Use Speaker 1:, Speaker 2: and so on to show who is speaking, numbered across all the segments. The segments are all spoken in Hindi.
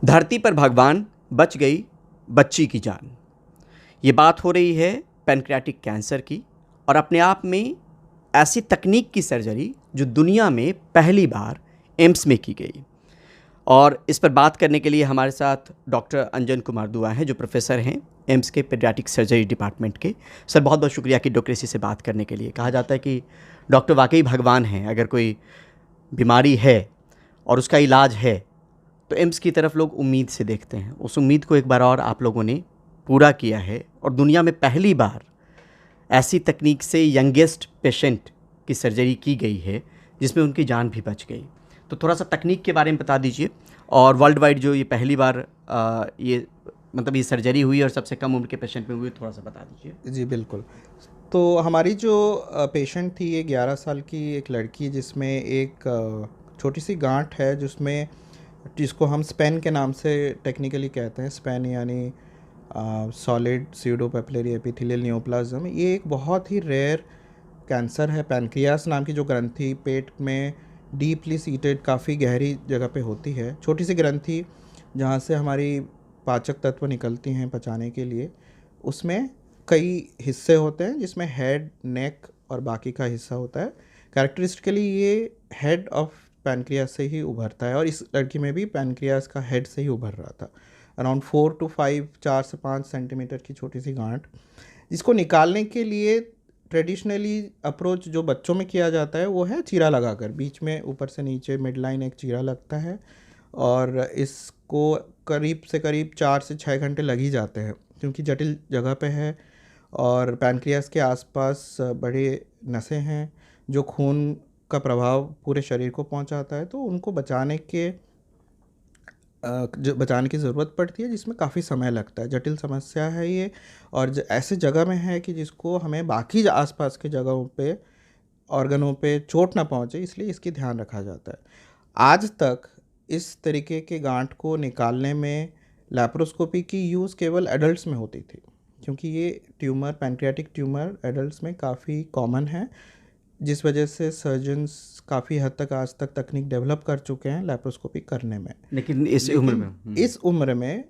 Speaker 1: धरती पर भगवान, बच गई बच्ची की जान। ये बात हो रही है पैनक्रियाटिक कैंसर की, और अपने आप में ऐसी तकनीक की सर्जरी जो दुनिया में पहली बार एम्स में की गई। और इस पर बात करने के लिए हमारे साथ डॉक्टर अंजन कुमार दुआ हैं, जो प्रोफेसर हैं एम्स के पेडियाट्रिक सर्जरी डिपार्टमेंट के। सर, बहुत बहुत शुक्रिया कि डॉक्टरेसी से बात करने के लिए। कहा जाता है कि डॉक्टर वाकई भगवान हैं। अगर कोई बीमारी है और उसका इलाज है तो एम्स की तरफ लोग उम्मीद से देखते हैं। उस उम्मीद को एक बार और आप लोगों ने पूरा किया है, और दुनिया में पहली बार ऐसी तकनीक से यंगेस्ट पेशेंट की सर्जरी की गई है जिसमें उनकी जान भी बच गई। तो थोड़ा सा तकनीक के बारे में बता दीजिए, और वर्ल्ड वाइड जो ये पहली बार ये मतलब ये सर्जरी हुई और सबसे कम उम्र के पेशेंट में हुई, थोड़ा सा बता दीजिए।
Speaker 2: जी बिल्कुल। तो हमारी जो पेशेंट थी, ये 11 साल की एक लड़की, जिसमें एक छोटी सी गांठ है, जिसको हम स्पेन के नाम से टेक्निकली कहते हैं। स्पेन यानी solid pseudo papillary epithelial neoplasm. ये एक बहुत ही रेयर कैंसर है। पैनक्रियास नाम की जो ग्रंथि पेट में डीपली सीटेड काफ़ी गहरी जगह पे होती है, छोटी सी ग्रंथि जहाँ से हमारी पाचक तत्व निकलती हैं पचाने के लिए। उसमें कई हिस्से होते हैं, जिसमें हेड, नेक और बाकी का हिस्सा होता है। कैरेक्टरिस्टिकली ये हेड ऑफ पैनक्रियास से ही उभरता है, और इस लड़की में भी पैनक्रियास का हेड से ही उभर रहा था। अराउंड 4 to 5, 4 से 5 सेंटीमीटर की छोटी सी गांठ, जिसको निकालने के लिए ट्रेडिशनली अप्रोच जो बच्चों में किया जाता है वो है चीरा लगाकर। बीच में ऊपर से नीचे मिड लाइन एक चीरा लगता है, और इसको करीब से करीब 4 से 6 घंटे लग ही जाते हैं, क्योंकि जटिल जगह पे है और पैनक्रियास के आसपास बड़े नसें हैं जो खून का प्रभाव पूरे शरीर को पहुंचाता है। तो उनको बचाने की ज़रूरत पड़ती है, जिसमें काफ़ी समय लगता है। जटिल समस्या है ये, और ऐसे जगह में है कि जिसको हमें बाकी आसपास के जगहों पे, ऑर्गनों पे चोट ना पहुंचे, इसलिए इसकी ध्यान रखा जाता है। आज तक इस तरीके के गांठ को निकालने में लैप्रोस्कोपी की यूज़ केवल एडल्ट्स में होती थी, क्योंकि ये ट्यूमर, पैनक्रियाटिक ट्यूमर एडल्ट्स में काफ़ी कॉमन है, जिस वजह से सर्जन्स काफ़ी हद तक आज तक तकनीक डेवलप कर चुके हैं लैप्रोस्कोपी करने में।
Speaker 1: लेकिन इस उम्र में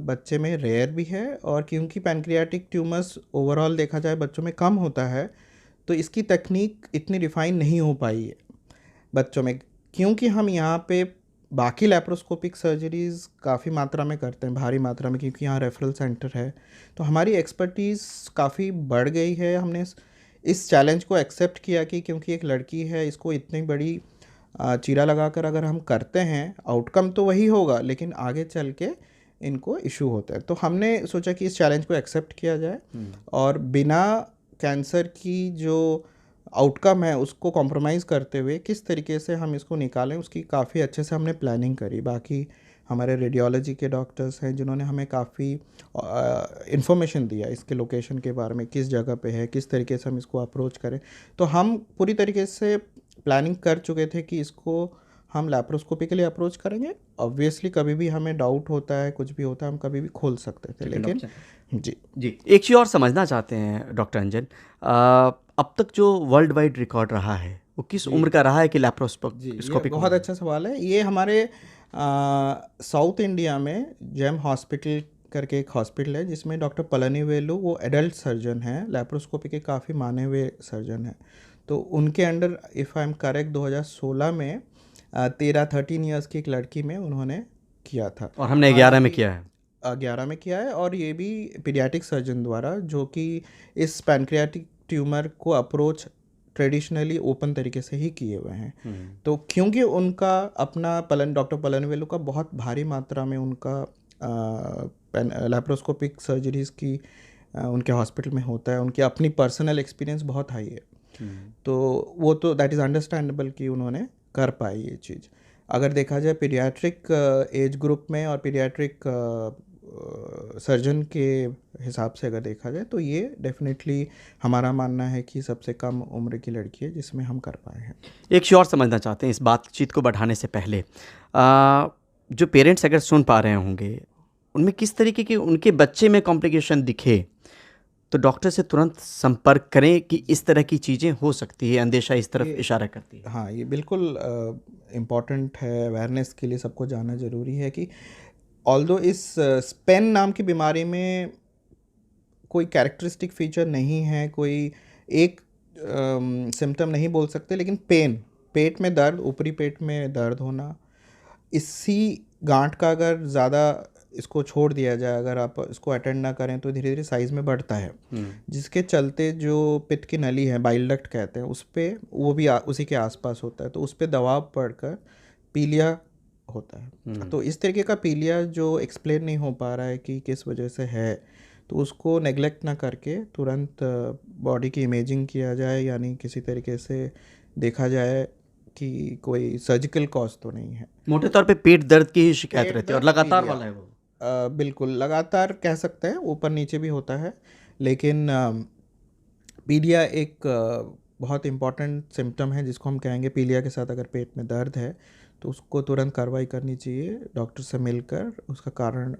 Speaker 2: बच्चे में रेयर भी है, और क्योंकि पैनक्रियाटिक ट्यूमर्स ओवरऑल देखा जाए बच्चों में कम होता है, तो इसकी तकनीक इतनी रिफाइन नहीं हो पाई है बच्चों में। क्योंकि हम यहाँ पे बाकी लैप्रोस्कोपिक सर्जरीज़ काफ़ी मात्रा में करते हैं, भारी मात्रा में, क्योंकि यहाँ रेफरल सेंटर है, तो हमारी एक्सपर्टीज़ काफ़ी बढ़ गई है। हमने इस चैलेंज को एक्सेप्ट किया कि क्योंकि एक लड़की है, इसको इतनी बड़ी चीरा लगाकर अगर हम करते हैं, आउटकम तो वही होगा, लेकिन आगे चल के इनको इशू होता है। तो हमने सोचा कि इस चैलेंज को एक्सेप्ट किया जाए, और बिना कैंसर की जो आउटकम है उसको कॉम्प्रोमाइज़ करते हुए किस तरीके से हम इसको निकालें, उसकी काफ़ी अच्छे से हमने प्लानिंग करी। बाकी हमारे रेडियोलॉजी के डॉक्टर्स हैं जिन्होंने हमें काफ़ी इन्फॉर्मेशन दिया इसके लोकेशन के बारे में, किस जगह पे है, किस तरीके से हम इसको अप्रोच करें। तो हम पूरी तरीके से प्लानिंग कर चुके थे कि इसको हम लैप्रोस्कोपी के लिए अप्रोच करेंगे। ऑब्वियसली कभी भी हमें डाउट होता है, कुछ भी होता है, हम कभी भी खोल सकते थे, लेकिन
Speaker 1: जी एक चीज़ और समझना चाहते हैं डॉक्टर अंजन, अब तक जो वर्ल्ड वाइड रिकॉर्ड रहा है वो किस उम्र का रहा है कि लैप्रोस्कोपी?
Speaker 2: बहुत अच्छा सवाल है ये। हमारे साउथ इंडिया में जेम हॉस्पिटल करके एक हॉस्पिटल है, जिसमें डॉक्टर पलनीवेलु, वो एडल्ट सर्जन हैं, लैप्रोस्कोपी के काफ़ी माने हुए सर्जन हैं। तो उनके under, if I am correct, 2016 में 13 ईयर्स की एक लड़की में उन्होंने किया था,
Speaker 1: और हमने 11 में किया है।
Speaker 2: 11 में किया है, और ये भी पीडियाट्रिक सर्जन द्वारा, जो कि इस पैनक्रियाटिक ट्यूमर को अप्रोच ट्रेडिशनली ओपन तरीके से ही किए हुए हैं। तो क्योंकि उनका अपना डॉक्टर पलनवेलु का बहुत भारी मात्रा में उनका लैप्रोस्कोपिक सर्जरीज़ की उनके हॉस्पिटल में होता है, उनकी अपनी पर्सनल एक्सपीरियंस बहुत हाई है। तो वो तो दैट इज़ अंडरस्टैंडेबल कि उन्होंने कर पाई ये चीज़। अगर देखा जाए पीडियाट्रिक एज ग्रुप में और पीडियाट्रिक सर्जन के हिसाब से अगर देखा जाए, तो ये डेफिनेटली हमारा मानना है कि सबसे कम उम्र की लड़की है जिसमें हम कर पाए हैं।
Speaker 1: एक चीज़ और समझना चाहते हैं इस बातचीत को बढ़ाने से पहले, जो पेरेंट्स अगर सुन पा रहे होंगे, उनमें किस तरीके के उनके बच्चे में कॉम्प्लिकेशन दिखे तो डॉक्टर से तुरंत संपर्क करें कि इस तरह की चीज़ें हो सकती है, अंदेशा इस तरफ इशारा करती है।
Speaker 2: हाँ, ये बिल्कुल इम्पॉर्टेंट है, अवेयरनेस के लिए सबको जानना ज़रूरी है कि ऑल्दो इस स्पेन नाम की बीमारी में कोई कैरेक्टरिस्टिक फीचर नहीं है, कोई एक सिम्टम नहीं बोल सकते, लेकिन पेट में दर्द, ऊपरी पेट में दर्द होना, इसी गांठ का अगर ज़्यादा इसको छोड़ दिया जाए, अगर आप इसको अटेंड ना करें तो धीरे धीरे साइज़ में बढ़ता है, जिसके चलते जो पित्त की नली है, बाइल डक्ट कहते हैं, उस पर वो भी उसी के आसपास होता है, तो उस पर दबाव पड़कर पीलिया होता है। तो इस तरीके का पीलिया जो एक्सप्लेन नहीं हो पा रहा है कि किस वजह से है, तो उसको नेग्लेक्ट ना करके तुरंत बॉडी की इमेजिंग किया जाए, यानी किसी तरीके से देखा जाए कि कोई सर्जिकल कॉज तो नहीं है।
Speaker 1: मोटे तौर पे पेट दर्द की ही शिकायत
Speaker 2: पेट
Speaker 1: रहती है और
Speaker 2: दर्द,
Speaker 1: लगातार
Speaker 2: पीलिया।
Speaker 1: वाला है वो।
Speaker 2: बिल्कुल लगातार कह सकते हैं, ऊपर नीचे भी होता है, लेकिन पीलिया एक बहुत इम्पॉर्टेंट सिम्टम है जिसको हम कहेंगे। पीलिया के साथ अगर पेट में दर्द है तो उसको तुरंत कार्रवाई करनी चाहिए, डॉक्टर से मिलकर उसका कारण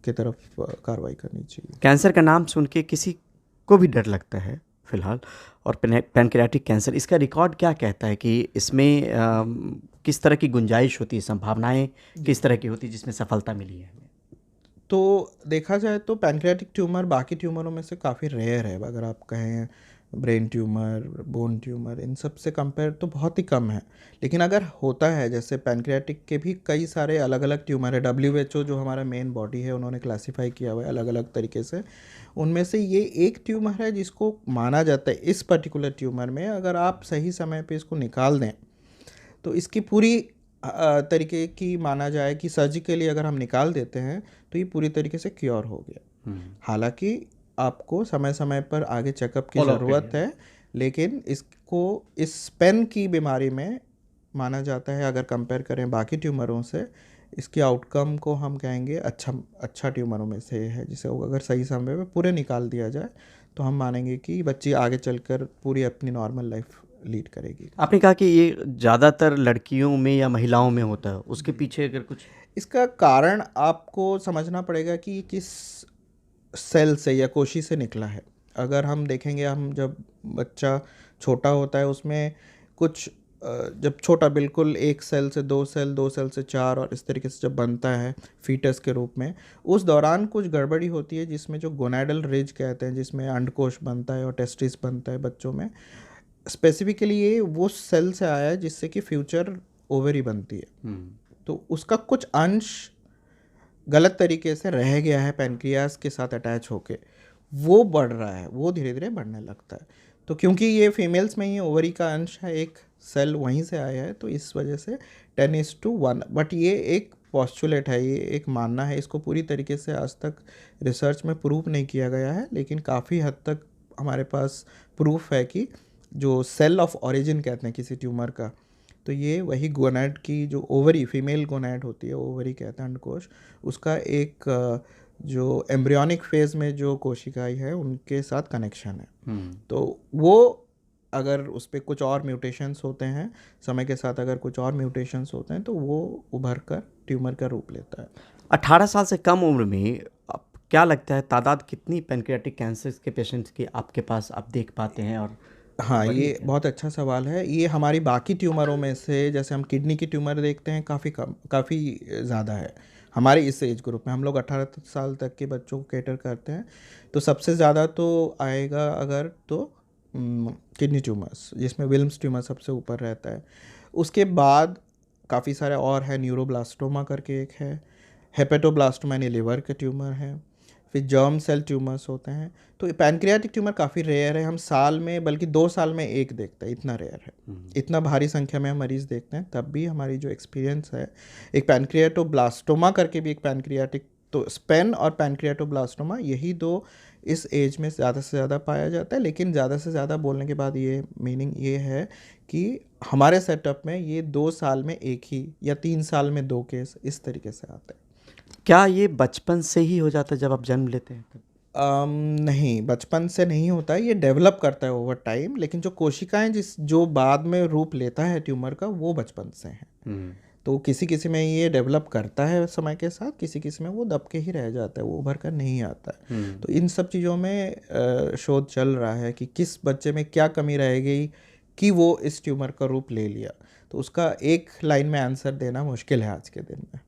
Speaker 2: की तरफ कार्रवाई करनी चाहिए।
Speaker 1: कैंसर का नाम सुन के किसी को भी डर लगता है फिलहाल, और पैनक्रियाटिक कैंसर, इसका रिकॉर्ड क्या कहता है कि इसमें किस तरह की गुंजाइश होती है, संभावनाएं किस तरह की होती है जिसमें सफलता मिली है?
Speaker 2: तो देखा जाए तो पैनक्रियाटिक ट्यूमर बाकी ट्यूमरों में से काफ़ी रेयर है। अगर आप कहें ब्रेन ट्यूमर, बोन ट्यूमर, इन सब से कंपेयर तो बहुत ही कम है। लेकिन अगर होता है, जैसे पैनक्रियाटिक के भी कई सारे अलग अलग ट्यूमर है, WHO जो हमारा मेन बॉडी है उन्होंने क्लासीफाई किया हुआ है अलग अलग तरीके से, उनमें से ये एक ट्यूमर है जिसको माना जाता है, इस पर्टिकुलर ट्यूमर में अगर आप सही समय पे इसको निकाल दें तो इसकी पूरी तरीके की माना जाए कि सर्जिकली अगर हम निकाल देते हैं तो ये पूरी तरीके से क्योर हो गया। हालांकि आपको समय समय पर आगे चेकअप की ज़रूरत है, लेकिन इसको इस स्पेन की बीमारी में माना जाता है, अगर कंपेयर करें बाकी ट्यूमरों से, इसके आउटकम को हम कहेंगे अच्छा ट्यूमरों में से है, जिसे अगर सही समय पे पूरे निकाल दिया जाए तो हम मानेंगे कि बच्ची आगे चलकर पूरी अपनी नॉर्मल लाइफ लीड करेगी।
Speaker 1: आपने कहा कि ये ज़्यादातर लड़कियों में या महिलाओं में होता है, उसके पीछे अगर कुछ?
Speaker 2: इसका कारण आपको समझना पड़ेगा कि किस सेल से या कोशी से निकला है। अगर हम देखेंगे, हम जब बच्चा छोटा होता है उसमें कुछ जब छोटा बिल्कुल 1 सेल से 2 सेल, 2 सेल से 4 और इस तरीके से जब बनता है फीटस के रूप में, उस दौरान कुछ गड़बड़ी होती है जिसमें जो गोनाडल रिज कहते हैं, जिसमें अंडकोश बनता है और टेस्टिस बनता है बच्चों में। स्पेसिफिकली ये वो सेल से आया है जिससे कि फ्यूचर ओवरी बनती है। तो उसका कुछ अंश गलत तरीके से रह गया है, पैनक्रियास के साथ अटैच होके वो बढ़ रहा है, वो धीरे धीरे बढ़ने लगता है। तो क्योंकि ये फीमेल्स में ही ओवरी का अंश है, एक सेल वहीं से आया है, तो इस वजह से 10:1। बट ये एक पॉस्टुलेट है, ये एक मानना है, इसको पूरी तरीके से आज तक रिसर्च में प्रूव नहीं किया गया है, लेकिन काफ़ी हद तक हमारे पास प्रूफ है कि जो सेल ऑफ ओरिजिन कहते हैं किसी ट्यूमर का, तो ये वही गोनैड की जो ओवरी, फीमेल गोनैड होती है, ओवरी कहते हैं अंडकोश, उसका एक जो एम्ब्रियोनिक फेज में जो कोशिकाएं है उनके साथ कनेक्शन है। तो वो अगर उस पर कुछ और म्यूटेशंस होते हैं, समय के साथ अगर कुछ और म्यूटेशंस होते हैं, तो वो उभर कर ट्यूमर का रूप लेता है।
Speaker 1: 18 साल से कम उम्र में आप क्या लगता है तादाद कितनी पैनक्रियाटिक कैंसर के पेशेंट्स की आपके पास आप देख पाते हैं? और
Speaker 2: हाँ, ये बहुत अच्छा सवाल है। ये हमारी बाकी ट्यूमरों में से, जैसे हम किडनी की ट्यूमर देखते हैं, काफ़ी ज़्यादा है हमारे इस एज ग्रुप में। हम लोग 18 साल तक के बच्चों को कैटर करते हैं, तो सबसे ज़्यादा तो आएगा अगर तो किडनी ट्यूमर्स, जिसमें विल्म्स ट्यूमर सबसे ऊपर रहता है। उसके बाद काफ़ी सारे और है, न्यूरोब्लास्टोमा करके एक है, हेपेटोब्लास्टोमा यानी लिवर के ट्यूमर है, फिर जर्म सेल ट्यूमर्स होते हैं। तो पैनक्रियाटिक ट्यूमर काफ़ी रेयर है, हम साल में बल्कि 2 साल में एक देखते हैं, इतना रेयर है। इतना भारी संख्या में हम मरीज़ देखते हैं, तब भी हमारी जो एक्सपीरियंस है, एक पैनक्रियाटोब्लास्टोमा करके भी एक पैनक्रियाटिक, तो स्पेन और पैनक्रियाटोब्लास्टोमा, यही दो इस एज में ज़्यादा से ज़्यादा पाया जाता है। लेकिन ज़्यादा से ज़्यादा बोलने के बाद ये मीनिंग ये है कि हमारे सेटअप में ये 2 साल में एक ही या 3 साल में 2 केस इस तरीके से आते हैं।
Speaker 1: क्या ये बचपन से ही हो जाता है जब आप जन्म लेते हैं?
Speaker 2: नहीं, बचपन से नहीं होता है, ये डेवलप करता है ओवर टाइम। लेकिन जो कोशिकाएं जो बाद में रूप लेता है ट्यूमर का, वो बचपन से हैं। तो किसी किसी में ये डेवलप करता है समय के साथ, किसी किसी में वो दब के ही रह जाता है, वो उभर कर नहीं आता है। तो इन सब चीज़ों में शोध चल रहा है कि किस बच्चे में क्या कमी रह गई कि वो इस ट्यूमर का रूप ले लिया। तो उसका एक लाइन में आंसर देना मुश्किल है आज के दिन में।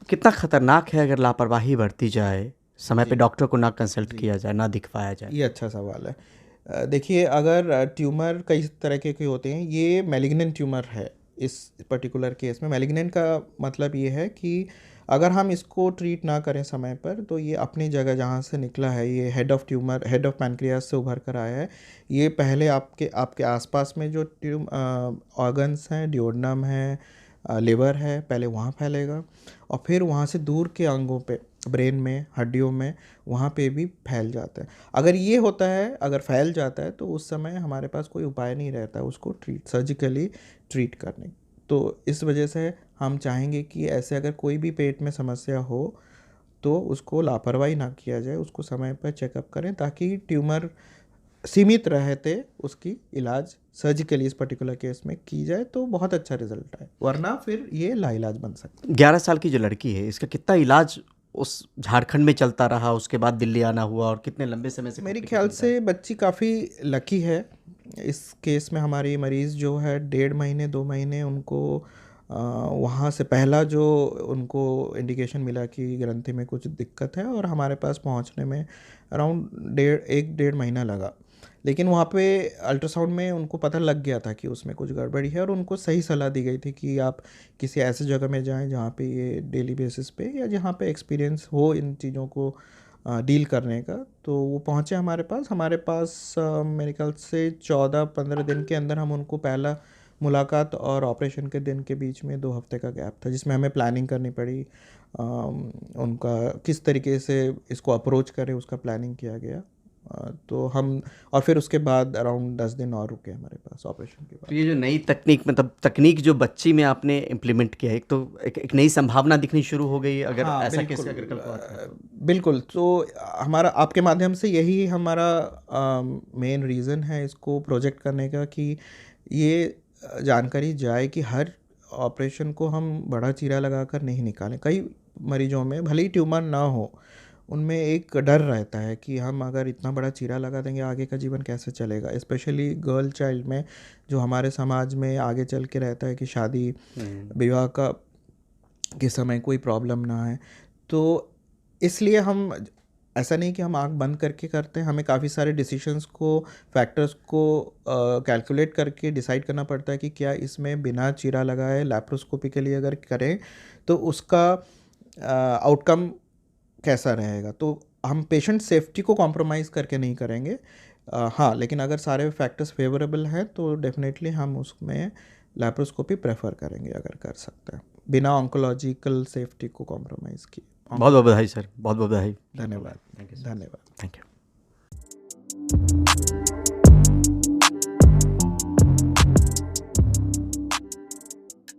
Speaker 1: कितना खतरनाक है अगर लापरवाही बढ़ती जाए, समय पे डॉक्टर को ना कंसल्ट किया जाए, ना दिखवाया जाए?
Speaker 2: ये अच्छा सवाल है। देखिए, अगर ट्यूमर कई तरह के होते हैं, ये मैलिग्नेंट ट्यूमर है। इस पर्टिकुलर केस में मैलिग्नेंट का मतलब ये है कि अगर हम इसको ट्रीट ना करें समय पर, तो ये अपनी जगह जहाँ से निकला है, ये head of tumour, head of pancreas से उभर कर आया है। ये पहले आपके आसपास में जो ऑर्गन्स हैं, डिओडनम है, लिवर है, पहले वहाँ फैलेगा और फिर वहाँ से दूर के अंगों पे, ब्रेन में, हड्डियों में, वहाँ पे भी फैल जाता है। अगर ये होता है, अगर फैल जाता है, तो उस समय हमारे पास कोई उपाय नहीं रहता उसको सर्जिकली ट्रीट करने। तो इस वजह से हम चाहेंगे कि ऐसे अगर कोई भी पेट में समस्या हो तो उसको लापरवाही ना किया जाए, उसको समय पर चेकअप करें ताकि ट्यूमर सीमित रहते उसकी इलाज सर्जिकली इस पर्टिकुलर केस में की जाए तो बहुत अच्छा रिजल्ट आए, वरना फिर ये लाइलाज बन सकता है।
Speaker 1: 11 साल की जो लड़की है, इसका कितना इलाज उस झारखंड में चलता रहा, उसके बाद दिल्ली आना हुआ, और कितने लंबे समय से?
Speaker 2: मेरे ख्याल से बच्ची काफ़ी लकी है। इस केस में हमारी मरीज़ जो है 1.5 महीने 2 महीने उनको वहाँ से पहला जो उनको इंडिकेशन मिला कि ग्रंथि में कुछ दिक्कत है, और हमारे पास पहुँचने में अराउंड 1.5 महीना लगा। लेकिन वहाँ पे अल्ट्रासाउंड में उनको पता लग गया था कि उसमें कुछ गड़बड़ी है, और उनको सही सलाह दी गई थी कि आप किसी ऐसी जगह में जाएं जहाँ पे ये डेली बेसिस पे या जहाँ पे एक्सपीरियंस हो इन चीज़ों को डील करने का। तो वो पहुँचे हमारे पास मेरे ख्याल से 14-15 दिन के अंदर हम उनको पहला मुलाकात और ऑपरेशन के दिन के बीच में 2 हफ्ते का गैप था, जिसमें हमें प्लानिंग करनी पड़ी। उनका किस तरीके से इसको अप्रोच करें उसका प्लानिंग किया गया। तो हम, और फिर उसके बाद अराउंड 10 दिन और रुके हमारे पास ऑपरेशन के बाद।
Speaker 1: तो ये जो नई तकनीक, मतलब तकनीक जो बच्ची में आपने इम्प्लीमेंट किया है, एक तो एक नई संभावना दिखनी शुरू हो गई, अगर
Speaker 2: हाँ,
Speaker 1: ऐसा
Speaker 2: बिल्कुल,
Speaker 1: केस अगर कल को आता है।
Speaker 2: बिल्कुल। तो हमारा आपके माध्यम से यही हमारा मेन रीज़न है इसको प्रोजेक्ट करने का, कि ये जानकारी जाए कि हर ऑपरेशन को हम बड़ा चीरा लगाकर नहीं निकालें। कई मरीजों में भले ही ट्यूमर ना हो, उनमें एक डर रहता है कि हम अगर इतना बड़ा चीरा लगा देंगे आगे का जीवन कैसे चलेगा, स्पेशली गर्ल चाइल्ड में, जो हमारे समाज में आगे चल के रहता है कि शादी विवाह का के समय कोई प्रॉब्लम ना आए। तो इसलिए हम, ऐसा नहीं कि हम आँख बंद करके करते हैं, हमें काफ़ी सारे डिसीजंस को, फैक्टर्स को कैलकुलेट करके डिसाइड करना पड़ता है कि क्या इसमें बिना चीरा लगाए लैप्रोस्कोपिकली अगर करें तो उसका आउटकम कैसा रहेगा। तो हम पेशेंट सेफ्टी को कॉम्प्रोमाइज़ करके नहीं करेंगे। हाँ, लेकिन अगर सारे फैक्टर्स फेवरेबल हैं तो डेफिनेटली हम उसमें लैप्रोस्कोपी प्रेफर करेंगे अगर कर सकते हैं, बिना ऑन्कोलॉजिकल सेफ्टी को कॉम्प्रोमाइज़ किए।
Speaker 1: बहुत बहुत बधाई सर, बहुत बहुत बधाई।
Speaker 2: धन्यवाद।
Speaker 1: Thank you.
Speaker 2: धन्यवाद।
Speaker 1: Thank you.